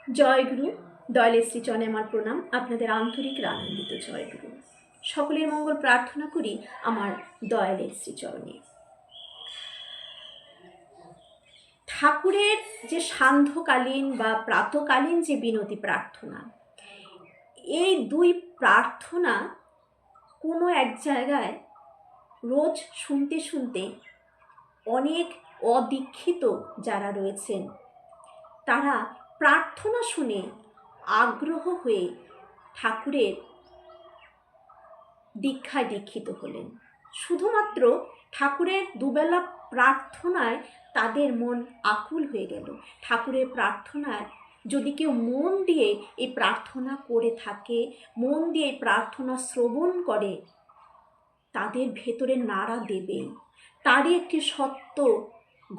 জয়গুরু। দয়ালের শ্রীচরণে আমার প্রণাম। আপনাদের আন্তরিক আনন্দিত জয়গুরু। সকলের মঙ্গল প্রার্থনা করি আমার দয়ালের শ্রীচরণে। ঠাকুরের যে সান্ধ্যকালীন বা প্রাতকালীন যে বিনতি প্রার্থনা, এই দুই প্রার্থনা কোনো এক জায়গায় রোজ শুনতে শুনতে অনেক অদীক্ষিত যারা রয়েছেন তারা প্রার্থনা শুনে আগ্রহ হয়ে ঠাকুরের দীক্ষায় দীক্ষিত হলেন। শুধুমাত্র ঠাকুরের দুবেলা প্রার্থনায় তাদের মন আকুল হয়ে গেল। ঠাকুরের প্রার্থনায় যদি কেউ মন দিয়ে এই প্রার্থনা করে থাকে, মন দিয়ে এই প্রার্থনা শ্রবণ করে, তাদের ভেতরে নাড়া দেবেই। তারই একটি সত্য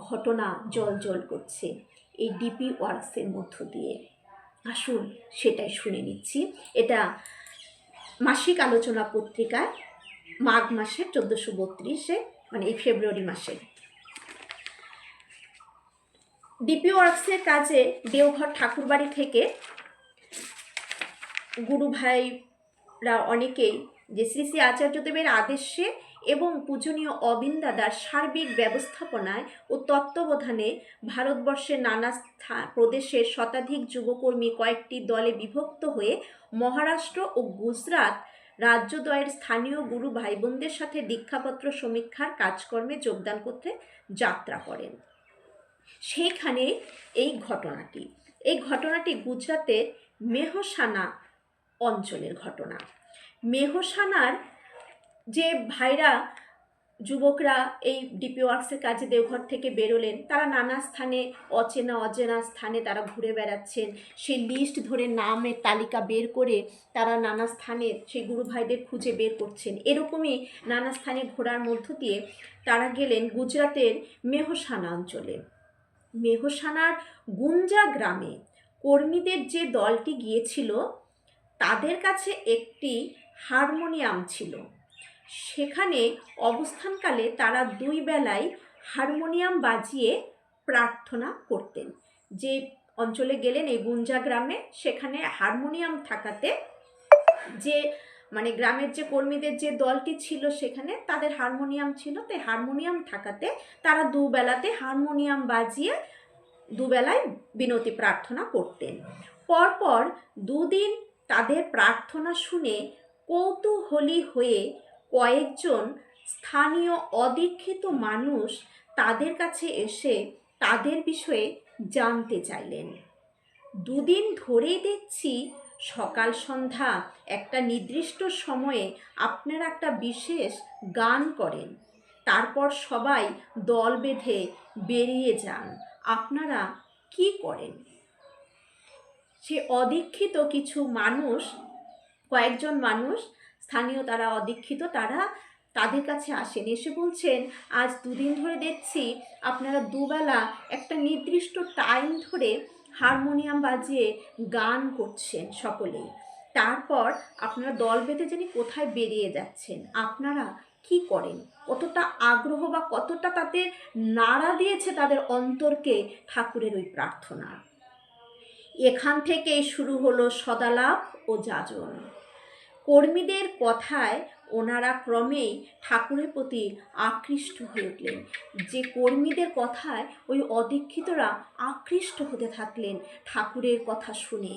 ঘটনা জল করছে এই ডিপি ওয়ার্কসের মধ্য দিয়ে। আসুন সেটাই শুনে নিচ্ছি। এটা মাসিক আলোচনা পত্রিকায় মাঘ মাসের 1432-এ, মানে এই ফেব্রুয়ারি মাসে। ডিপি ওয়ার্কসের কাজে দেওঘর ঠাকুরবাড়ি থেকে গুরু ভাইরা অনেকেই যে শ্রী শ্রী আচার্যদেবের আদেশে এবং পূজনীয় অবিন্দাদার সার্বিক ব্যবস্থাপনায় ও তত্ত্বাবধানে ভারতবর্ষের নানা প্রদেশের শতাধিক যুবকর্মী কয়েকটি দলে বিভক্ত হয়ে মহারাষ্ট্র ও গুজরাট রাজ্যদ্বয়ের স্থানীয় গুরু ভাই বোনদের সাথে দীক্ষাপত্র সমীক্ষার কাজকর্মে যোগদান করতে যাত্রা করেন। সেইখানে এই ঘটনাটি গুজরাতের মেহসানা অঞ্চলের ঘটনা। মেহসানার যে ভাইরা যুবকরা এই ডিপি ওয়ার্কসের কাজে দেওঘর থেকে বেরোলেন, তারা নানা স্থানে অচেনা স্থানে তারা ঘুরে বেড়াচ্ছেন। সেই লিস্ট ধরে নামের তালিকা বের করে তারা নানা স্থানে সেই গুরু ভাইদের খুঁজে বের করছেন। এরকমই নানা স্থানে ঘোরার মধ্য দিয়ে তারা গেলেন গুজরাতের মেহসানা অঞ্চলে। মেহসানার গুঞ্জা গ্রামে কর্মীদের যে দলটি গিয়েছিল তাদের কাছে একটি হারমোনিয়াম ছিল। সেখানে অবস্থানকালে তারা দুই বেলায় হারমোনিয়াম বাজিয়ে প্রার্থনা করতেন। যে অঞ্চলে গেলেন এই গুঞ্জা গ্রামে, সেখানে হারমোনিয়াম থাকাতে যে মানে গ্রামের যে কর্মীদের যে দলটি ছিল সেখানে তাদের হারমোনিয়াম ছিল, তাই হারমোনিয়াম থাকাতে তারা দুবেলাতে হারমোনিয়াম বাজিয়ে দুবেলায় বিনতি প্রার্থনা করতেন। পরপর দুদিন তাদের প্রার্থনা শুনে কৌতূহলী হয়ে কয়েকজন স্থানীয় অদীক্ষিত মানুষ তাদের কাছে এসে তাদের বিষয়ে জানতে চাইলেন। দুদিন ধরেই দেখছি সকাল সন্ধ্যা একটা নির্দিষ্ট সময়ে আপনারা একটা বিশেষ গান করেন, তারপর সবাই দল বেঁধে বেরিয়ে যান। আপনারা কি করেন? সে অদীক্ষিত কিছু মানুষ, কয়েকজন মানুষ স্থানীয় তারা অদীক্ষিত, তারা তাদের কাছে আসেন, এসে বলছেন আজ দুদিন ধরে দেখছি আপনারা দুবেলা একটা নির্দিষ্ট টাইম ধরে হারমোনিয়াম বাজিয়ে গান করছেন সকলেই, তারপর আপনারা দল বেঁধে জানি কোথায় বেরিয়ে যাচ্ছেন। আপনারা কি করেন? কতটা আগ্রহ বা কতটা তাদের নাড়া দিয়েছে তাদের অন্তরকে ঠাকুরের ওই প্রার্থনা। এখান থেকেই শুরু হলো সদালাপ ও যাজন। কর্মীদের কথায় ওনারা ক্রমেই ঠাকুরের প্রতি আকৃষ্ট হয়ে উঠলেন। যে কর্মীদের কথায় ওই অদীক্ষিতরা আকৃষ্ট হতে থাকলেন ঠাকুরের কথা শুনে।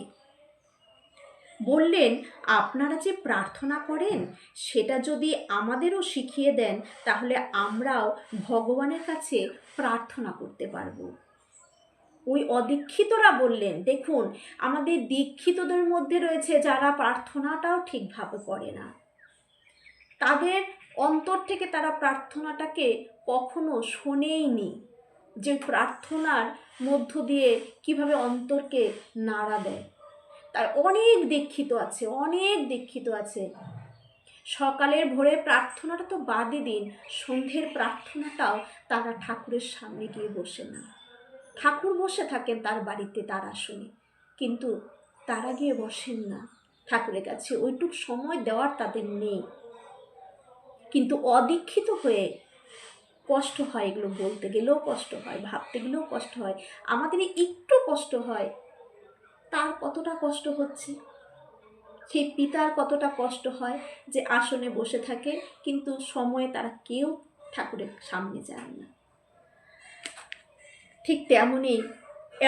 বললেন, আপনারা যে প্রার্থনা করেন সেটা যদি আমাদেরও শিখিয়ে দেন তাহলে আমরাও ভগবানের কাছে প্রার্থনা করতে পারবো। ওই অদীক্ষিতরা বললেন, দেখুন আমাদের দীক্ষিতদের মধ্যে রয়েছে যারা প্রার্থনাটাও ঠিকভাবে করে না, তাদের অন্তর থেকে তারা প্রার্থনাটাকে কখনো শোনেইনি, যে প্রার্থনার মধ্য দিয়ে কিভাবে অন্তরকে নাড়া দেয়। তার অনেক দীক্ষিত আছে। সকালের ভোরে প্রার্থনাটা তো বাদই দিন, সন্ধ্যের প্রার্থনাটাও তারা ঠাকুরের সামনে গিয়ে বসে না। ঠাকুর বসে থাকেন তার বাড়িতে, তার আসনে, কিন্তু তারা গিয়ে বসেন না ঠাকুরের কাছে, ওইটুক সময় দেওয়ার তাদের নেই। কিন্তু অদীক্ষিত হয়ে কষ্ট হয়, এগুলো বলতে গেলেও কষ্ট হয়, ভাবতে গেলেও কষ্ট হয়, আমাদের একটু কষ্ট হয়। তার কতটা কষ্ট হচ্ছে, সেই পিতার কতটা কষ্ট হয় যে আসনে বসে থাকে কিন্তু সময়ে তারা কেউ ঠাকুরের সামনে যান না। ঠিক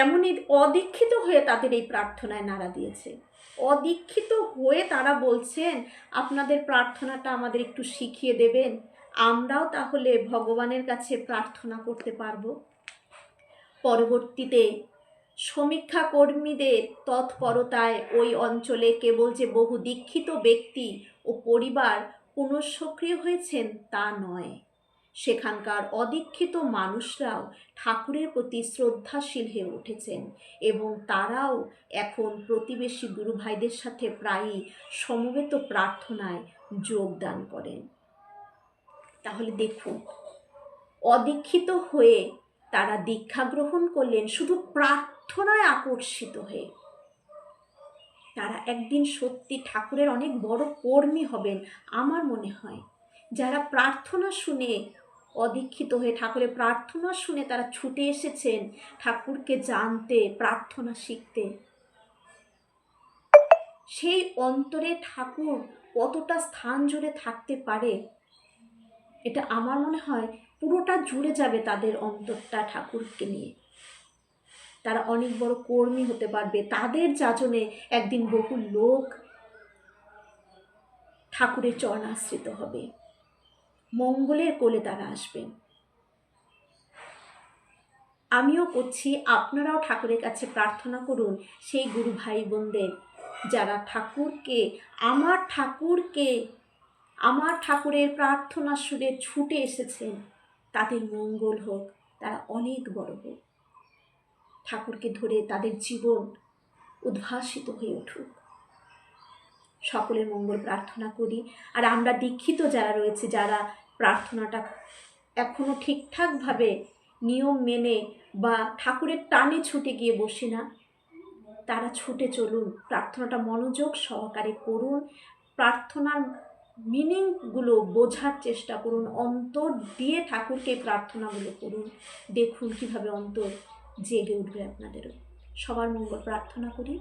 এমনই অদীক্ষিত হয়ে তাদের এই প্রার্থনায় নাড়া দিয়েছে। অদীক্ষিত হয়ে তারা বলছেন, আপনাদের প্রার্থনাটা আমাদের একটু শিখিয়ে দেবেন, আমরাও তাহলে ভগবানের কাছে প্রার্থনা করতে পারবো। পরবর্তীতে সমীক্ষা কর্মীদের তৎপরতায় ওই অঞ্চলে কেবল যে বহু দীক্ষিত ব্যক্তি ও পরিবার পুনঃসক্রিয় হয়েছেন তা নয়, সেখানকার অদীক্ষিত মানুষরাও ঠাকুরের প্রতি শ্রদ্ধাশীল হয়ে উঠেছেন এবং তারাও এখন প্রতিবেশী গুরু ভাইদের সাথে প্রায়ই সমবেত প্রার্থনায় যোগদান করেন। তাহলে দেখুন, অদীক্ষিত হয়ে তারা দীক্ষা গ্রহণ করলেন শুধু প্রার্থনায় আকর্ষিত হয়ে। তারা একদিন সত্যি ঠাকুরের অনেক বড় কর্মী হবেন আমার মনে হয়। যারা প্রার্থনা শুনে অদীক্ষিত হয়ে ঠাকুরের প্রার্থনা শুনে তারা ছুটে এসেছেন ঠাকুরকে জানতে, প্রার্থনা শিখতে, সেই অন্তরে ঠাকুর কতটা স্থান জুড়ে থাকতে পারে এটা আমার মনে হয় পুরোটা জুড়ে যাবে তাদের অন্তরটা ঠাকুরকে নিয়ে। তারা অনেক বড় কর্মী হতে পারবে, তাদের যাজনে একদিন বহু লোক ঠাকুরের চরণাশ্রিত হবে, মঙ্গলের কোলে তারা আসবেন। আমিও করছি, আপনারাও ঠাকুরের কাছে প্রার্থনা করুন সেই গুরু ভাই বোনদের যারা আমার ঠাকুরের প্রার্থনা শুনে ছুটে এসেছেন, তাদের মঙ্গল হোক, তারা অনেক বড় হোক, ঠাকুরকে ধরে তাদের জীবন উদ্ভাসিত হয়ে উঠুক। সকলের মঙ্গল প্রার্থনা করি। আর আমরা দীক্ষিত যারা রয়েছে, যারা প্রার্থনাটা এখনো ঠিকঠাকভাবে নিয়ম মেনে বা ঠাকুরের টানে ছুটে গিয়ে বসি না, তারা ছুটে চলুন, প্রার্থনাটা মনোযোগ সহকারে করুন, প্রার্থনার মিনিংগুলো বোঝার চেষ্টা করুন, অন্তর দিয়ে ঠাকুরকে প্রার্থনাগুলো করুন, দেখুন কিভাবে অন্তর জেগে উঠবে আপনাদেরও। সবার মঙ্গল প্রার্থনা করি।